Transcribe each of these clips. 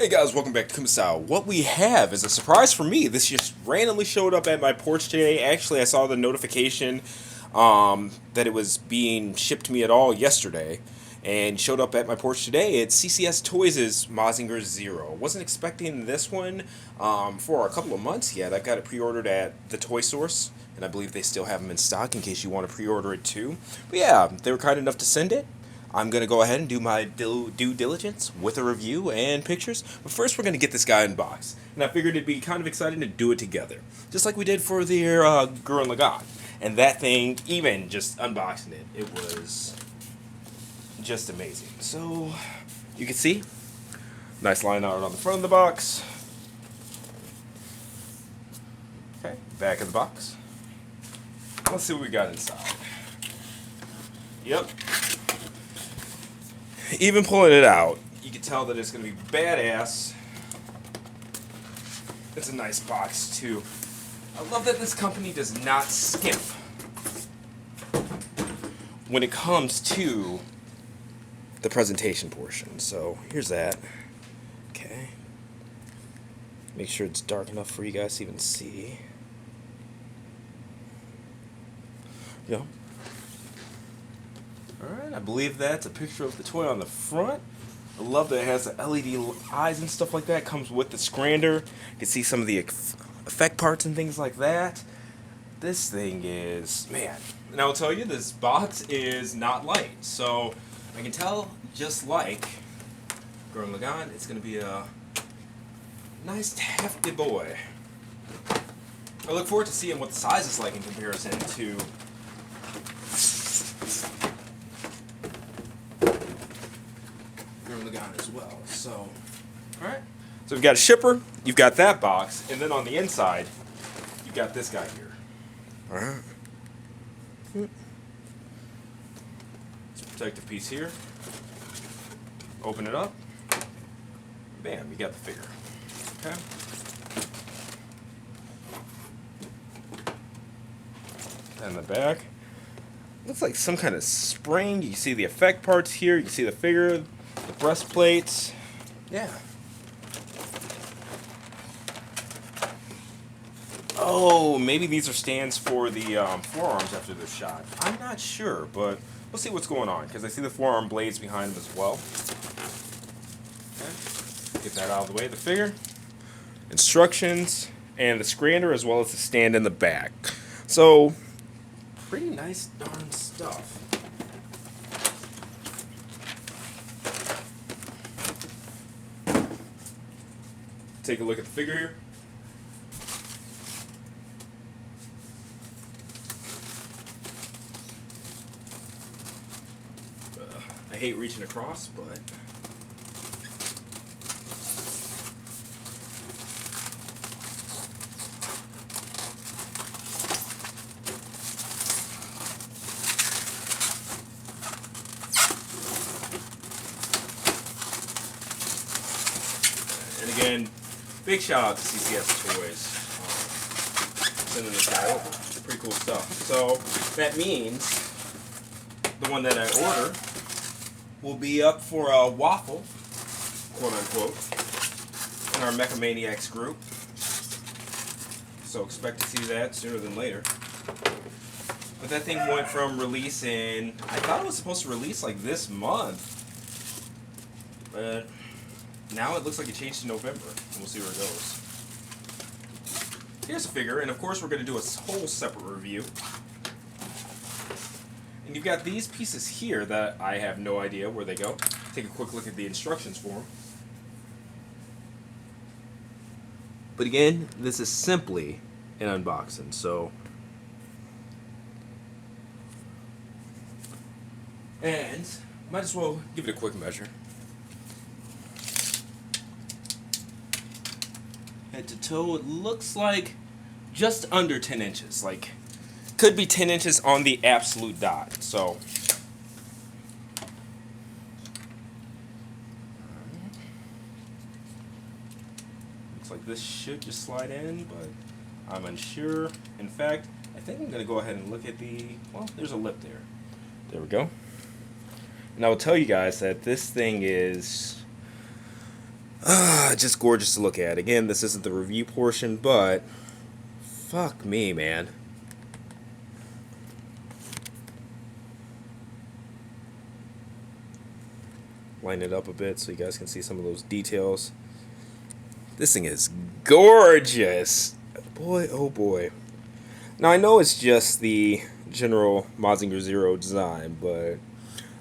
Hey guys, welcome back to Kuma. What we have is a surprise for me. This just randomly showed up at my porch today. Actually, I saw the notification that it was being shipped to me at all yesterday, and showed up at my porch today. It's CCSToys' Mazinger Zero. Wasn't expecting this one for a couple of months yet. I've got it pre-ordered at the Toy Source, and I believe they still have them in stock in case you want to pre-order it too. But yeah, they were kind enough to send it. I'm going to go ahead and do my due diligence with a review and pictures. But first, we're going to get this guy unboxed. And I figured it'd be kind of exciting to do it together. Just like we did for the Gurren Lagann. And that thing, even just unboxing it, it was just amazing. So, you can see, nice line art on the front of the box. Okay, back of the box. Let's see what we got inside. Yep. Even pulling it out, you can tell that it's going to be badass. It's a nice box, too. I love that this company does not skimp when it comes to the presentation portion. So, here's that. Okay. Make sure it's dark enough for you guys to even see. Yeah. Alright, I believe that's a picture of the toy on the front. I love that it has the LED eyes and stuff like that. Comes with the scrander. You can see some of the effect parts and things like that. This thing is, man. And I'll tell you, this box is not light. So, I can tell, just like Gurren Lagann, it's going to be a nice, hefty boy. I look forward to seeing what the size is like in comparison to Lagann as well. So, alright. So we've got a shipper, you've got that box, and then on the inside, you've got this guy here. Alright. This protective piece here. Open it up. Bam, you got the figure. Okay. And the back. Looks like some kind of spring. You can see the effect parts here. You can see the figure, the breastplates. Yeah. Oh, maybe these are stands for the forearms after they're shot. I'm not sure, but we'll see what's going on, because I see the forearm blades behind them as well. Okay. Get that out of the way. The figure, instructions, and the scrander, as well as the stand in the back. So, pretty nice darn stuff. Take a look at the figure here. I hate reaching across, but and again, big shout out to CCSToys. Sending this guy over. It's pretty cool stuff. So that means the one that I order will be up for a waffle, quote unquote, in our Mecha Maniacs group. So expect to see that sooner than later. But that thing went from release in, I thought it was supposed to release like this month. But now it looks like it changed to November. We'll see where it goes. Here's a figure, and of course we're going to do a whole separate review. And you've got these pieces here that I have no idea where they go. Take a quick look at the instructions for them. But again, this is simply an unboxing, so. And might as well give it a quick measure. Head to toe, it looks like just under 10 inches. Like, could be 10 inches on the absolute dot. So, looks like this should just slide in, but I'm unsure. In fact, I think I'm going to go ahead and look at the, well, there's a lip there. There we go. And I will tell you guys that this thing is Just gorgeous to look at. Again, this isn't the review portion, but fuck me, man. Line it up a bit so you guys can see some of those details. This thing is gorgeous. Boy, oh boy. Now, I know it's just the general Mazinger Zero design, but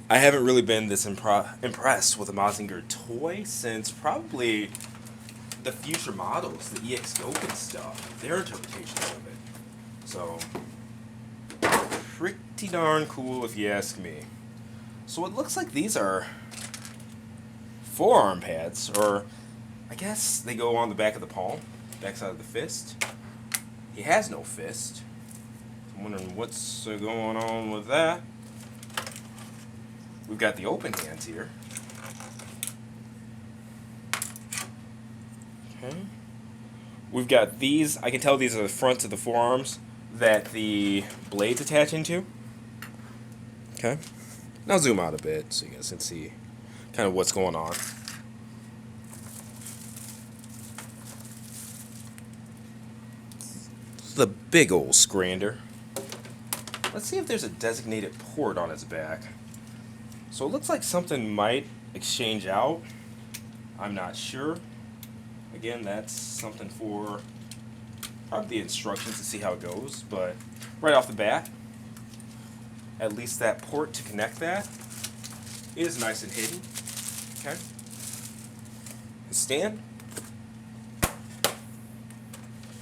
I haven't really been this impressed with a Mazinger toy since probably the future models, the EX Goken stuff, their interpretations of it. So, pretty darn cool if you ask me. So it looks like these are forearm pads, or I guess they go on the back of the palm, back side of the fist. He has no fist. I'm wondering what's going on with that. We've got the open hands here. Okay. We've got these. I can tell these are the fronts of the forearms that the blades attach into. Okay. Now zoom out a bit so you guys can see kind of what's going on. The big old scrander. Let's see if there's a designated port on its back. So it looks like something might exchange out. I'm not sure. Again, that's something for probably the instructions to see how it goes, but right off the bat, at least that port to connect that is nice and hidden. Okay. The stand.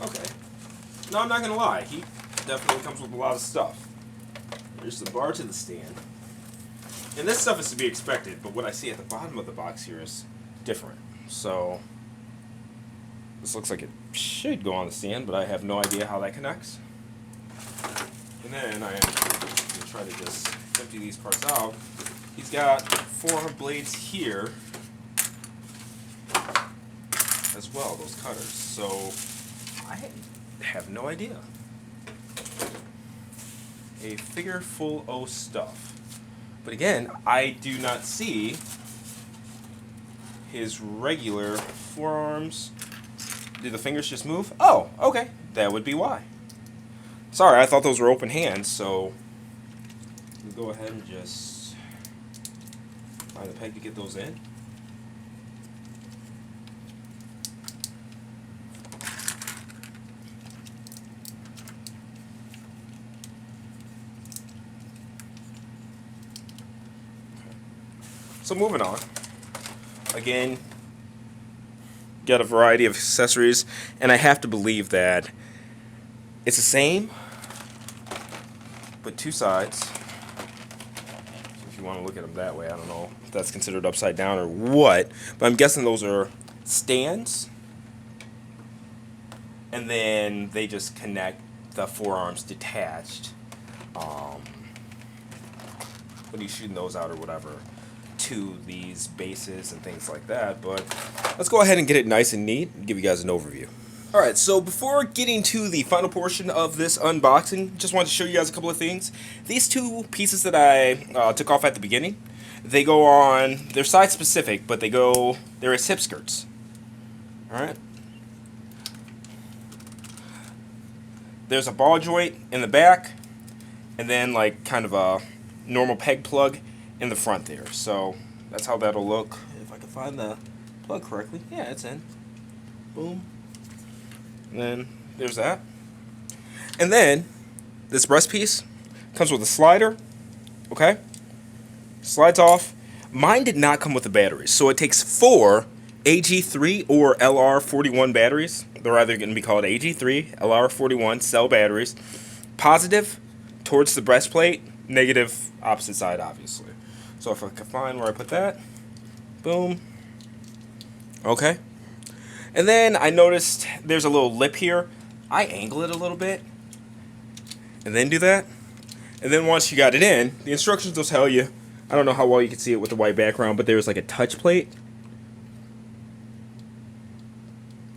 Okay. No, I'm not gonna lie. He definitely comes with a lot of stuff. There's the bar to the stand. And this stuff is to be expected, but what I see at the bottom of the box here is different. So, this looks like it should go on the stand, but I have no idea how that connects. And then I am going to try to just empty these parts out. He's got 4 blades here as well, those cutters. So, I have no idea. A figure full of stuff. But again, I do not see his regular forearms. Did the fingers just move? Oh, okay. That would be why. Sorry, I thought those were open hands, so we'll go ahead and just find the peg to get those in. So moving on. Again, got a variety of accessories, and I have to believe that it's the same, but 2 sides. So if you want to look at them that way, I don't know if that's considered upside down or what, but I'm guessing those are stands, and then they just connect the forearms detached when you're shooting those out or whatever to these bases and things like that. But let's go ahead and get it nice and neat and give you guys an overview. Alright, so before getting to the final portion of this unboxing, just wanted to show you guys a couple of things. These 2 pieces that I took off at the beginning, they go on, they're side specific, but they're as hip skirts. Alright. There's a ball joint in the back, and then like kind of a normal peg plug in the front there. So that's how that'll look. If I can find the plug correctly. Yeah, it's in. Boom. And then there's that. And then this breast piece comes with a slider. Okay? Slides off. Mine did not come with the batteries. So it takes 4 AG3 or LR41 batteries. They're either going to be called AG3, LR41 cell batteries. Positive towards the breastplate, negative opposite side, obviously. So if I can find where I put that, boom. Okay. And then I noticed there's a little lip here. I angle it a little bit, and then do that. And then once you got it in, the instructions will tell you, I don't know how well you can see it with the white background, but there's like a touch plate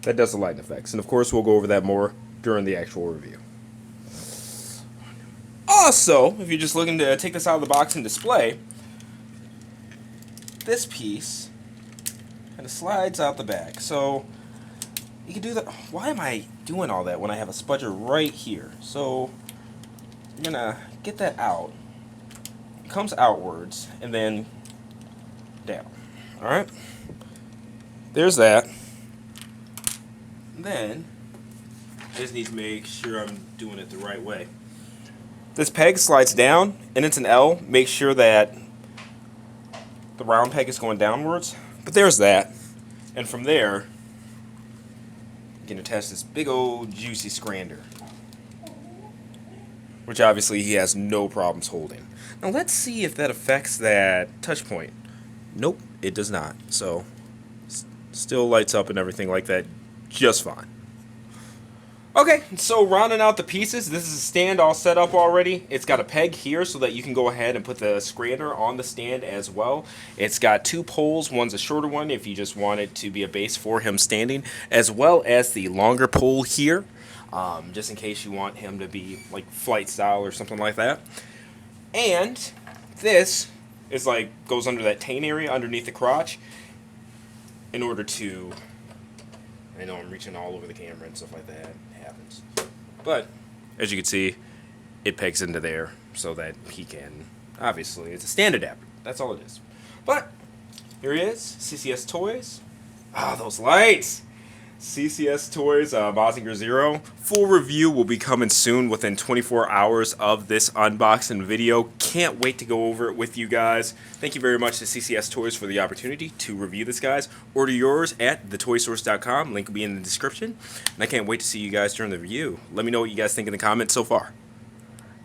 that does the light effects. And of course, we'll go over that more during the actual review. Also, if you're just looking to take this out of the box and display, this piece and it slides out the back. So you can do that. Why am I doing all that when I have a spudger right here? So I'm gonna get that out. It comes outwards and then down. Alright? There's that. Then I just need to make sure I'm doing it the right way. This peg slides down and it's an L. Make sure that the round peg is going downwards. But there's that. And from there, you can attach this big old juicy scrander, which obviously he has no problems holding. Now let's see if that affects that touch point. Nope, it does not. So still lights up and everything like that just fine. Okay, so rounding out the pieces, this is a stand all set up already. It's got a peg here so that you can go ahead and put the scrander on the stand as well. It's got two poles, one's a shorter one if you just want it to be a base for him standing, as well as the longer pole here, just in case you want him to be like flight style or something like that. And this is like, goes under that taint area underneath the crotch in order to, I know I'm reaching all over the camera and stuff like that. It happens. But, as you can see, it pegs into there so that he can, obviously, it's a stand adapter. That's all it is. But, here he is, CCSToys. Ah, those lights! CCSToys Mazinger Zero. Full review will be coming soon within 24 hours of this unboxing video. Can't wait to go over it with you guys. Thank you very much to CCSToys for the opportunity to review this, guys. Order yours at thetoysource.com. Link will be in the description. And I can't wait to see you guys during the review. Let me know what you guys think in the comments so far.